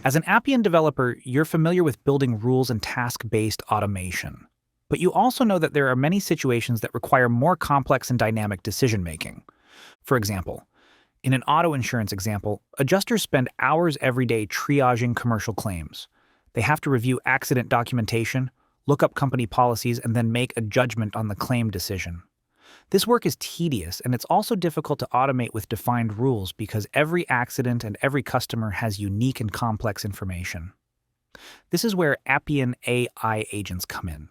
As an Appian developer, you're familiar with building rules and task-based automation. But you also know that there are many situations that require more complex and dynamic decision-making. For example, in an auto insurance example, adjusters spend hours every day triaging commercial claims. They have to review accident documentation, look up company policies, and then make a judgment on the claim decision. This work is tedious, and it's also difficult to automate with defined rules because every accident and every customer has unique and complex information. This is where Appian AI agents come in.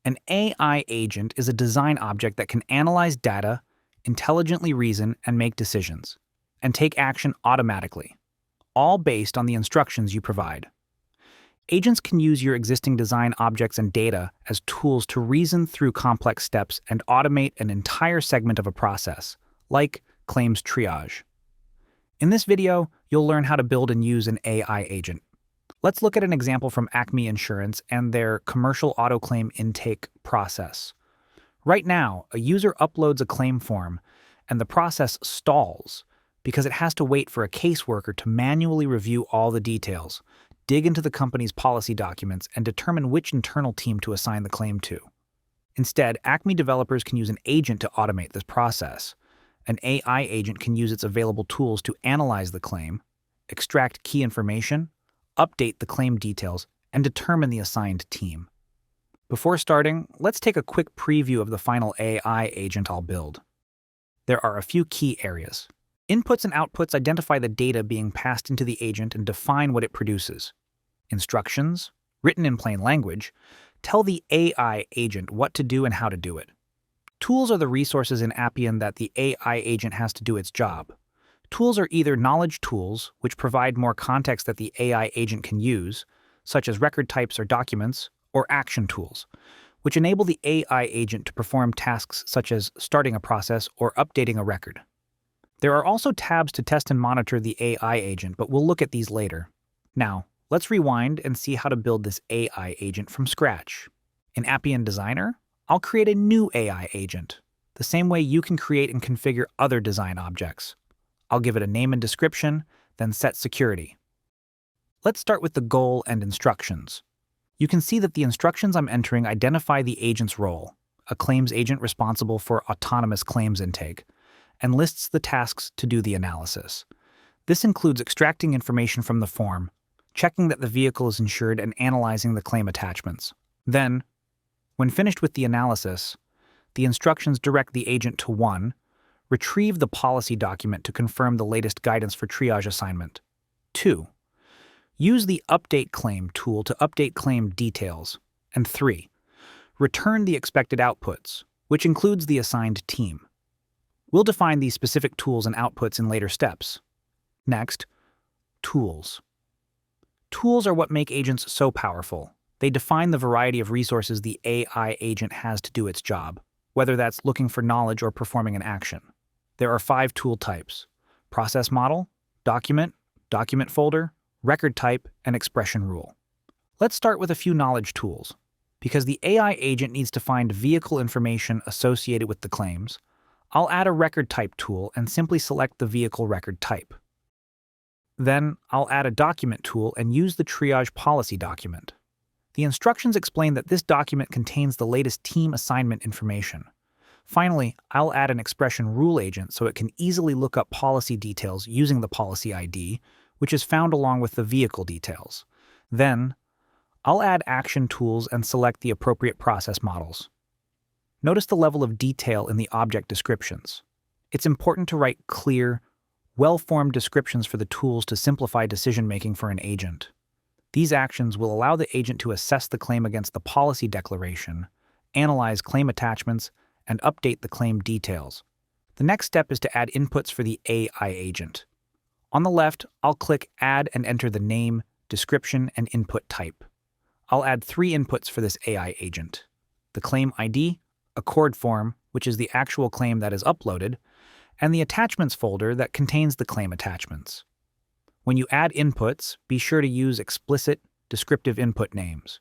An AI agent is a design object that can analyze data, intelligently reason, and make decisions, and take action automatically, all based on the instructions you provide. Agents can use your existing design objects and data as tools to reason through complex steps and automate an entire segment of a process, like claims triage. In this video, you'll learn how to build and use an AI agent. Let's look at an example from Acme Insurance and their commercial auto claim intake process. Right now, a user uploads a claim form, and the process stalls because it has to wait for a caseworker to manually review all the details, dig into the company's policy documents, and determine which internal team to assign the claim to. Instead, Acme developers can use an agent to automate this process. An AI agent can use its available tools to analyze the claim, extract key information, update the claim details, and determine the assigned team. Before starting, let's take a quick preview of the final AI agent I'll build. There are a few key areas. Inputs and outputs identify the data being passed into the agent and define what it produces. Instructions, written in plain language, tell the AI agent what to do and how to do it. Tools are the resources in Appian that the AI agent has to do its job. Tools are either knowledge tools, which provide more context that the AI agent can use, such as record types or documents, or action tools, which enable the AI agent to perform tasks such as starting a process or updating a record. There are also tabs to test and monitor the AI agent, but we'll look at these later. Now, let's rewind and see how to build this AI agent from scratch. In Appian Designer, I'll create a new AI agent, the same way you can create and configure other design objects. I'll give it a name and description, then set security. Let's start with the goal and instructions. You can see that the instructions I'm entering identify the agent's role, a claims agent responsible for autonomous claims intake, and lists the tasks to do the analysis. This includes extracting information from the form, checking that the vehicle is insured, and analyzing the claim attachments. Then, when finished with the analysis, the instructions direct the agent to 1. Retrieve the policy document to confirm the latest guidance for triage assignment. 2. Use the Update Claim tool to update claim details. And 3. Return the expected outputs, which includes the assigned team. We'll define these specific tools and outputs in later steps. Next, tools. Tools are what make agents so powerful. They define the variety of resources the AI agent has to do its job, whether that's looking for knowledge or performing an action. There are 5 tool types: process model, document, document folder, record type, and expression rule. Let's start with a few knowledge tools. Because the AI agent needs to find vehicle information associated with the claims, I'll add a record type tool and simply select the vehicle record type. Then, I'll add a document tool and use the triage policy document. The instructions explain that this document contains the latest team assignment information. Finally, I'll add an expression rule agent so it can easily look up policy details using the policy ID, which is found along with the vehicle details. Then, I'll add action tools and select the appropriate process models. Notice the level of detail in the object descriptions. It's important to write clear, well-formed descriptions for the tools to simplify decision-making for an agent. These actions will allow the agent to assess the claim against the policy declaration, analyze claim attachments, and update the claim details. The next step is to add inputs for the AI agent. On the left, I'll click Add and enter the name, description, and input type. I'll add 3 inputs for this AI agent: the claim ID, a CORD form, which is the actual claim that is uploaded, and the attachments folder that contains the claim attachments. When you add inputs, be sure to use explicit, descriptive input names.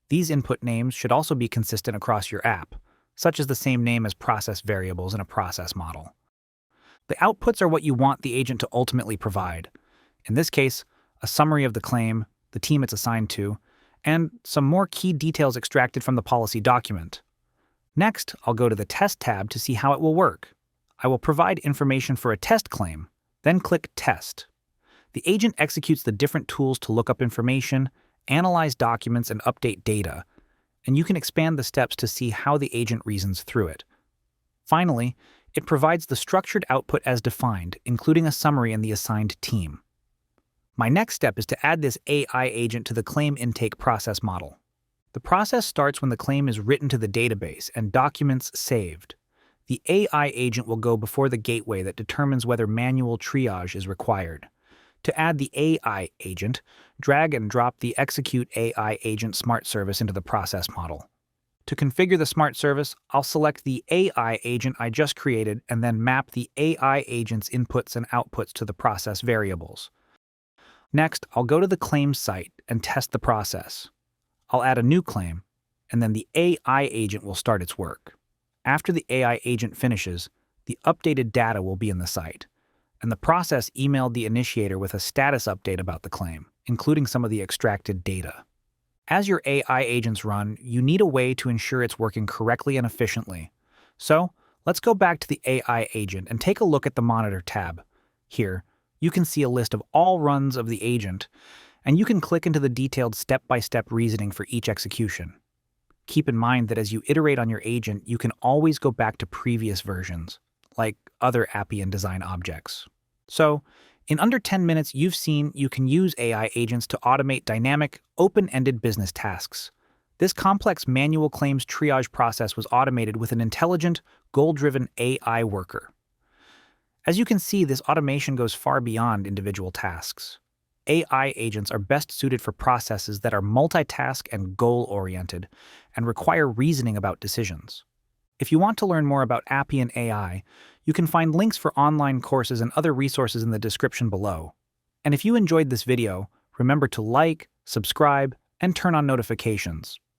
These input names should also be consistent across your app, such as the same name as process variables in a process model. The outputs are what you want the agent to ultimately provide. In this case, a summary of the claim, the team it's assigned to, and some more key details extracted from the policy document. Next, I'll go to the Test tab to see how it will work. I will provide information for a test claim, then click Test. The agent executes the different tools to look up information, analyze documents, and update data, and you can expand the steps to see how the agent reasons through it. Finally, it provides the structured output as defined, including a summary and the assigned team. My next step is to add this AI agent to the claim intake process model. The process starts when the claim is written to the database and documents saved. The AI agent will go before the gateway that determines whether manual triage is required. To add the AI agent, drag and drop the Execute AI Agent Smart Service into the process model. To configure the Smart Service, I'll select the AI agent I just created and then map the AI agent's inputs and outputs to the process variables. Next, I'll go to the claim site and test the process. I'll add a new claim, and then the AI agent will start its work. After the AI agent finishes, the updated data will be in the site, and the process emailed the initiator with a status update about the claim, including some of the extracted data. As your AI agents run, you need a way to ensure it's working correctly and efficiently. So, let's go back to the AI agent and take a look at the Monitor tab. Here, you can see a list of all runs of the agent, and you can click into the detailed step-by-step reasoning for each execution. Keep in mind that as you iterate on your agent, you can always go back to previous versions, like other Appian design objects. So, in under 10 minutes, you've seen you can use AI agents to automate dynamic, open-ended business tasks. This complex manual claims triage process was automated with an intelligent, goal-driven AI worker. As you can see, this automation goes far beyond individual tasks. AI agents are best suited for processes that are multitask and goal-oriented and require reasoning about decisions. If you want to learn more about Appian AI, you can find links for online courses and other resources in the description below. And if you enjoyed this video, remember to like, subscribe, and turn on notifications.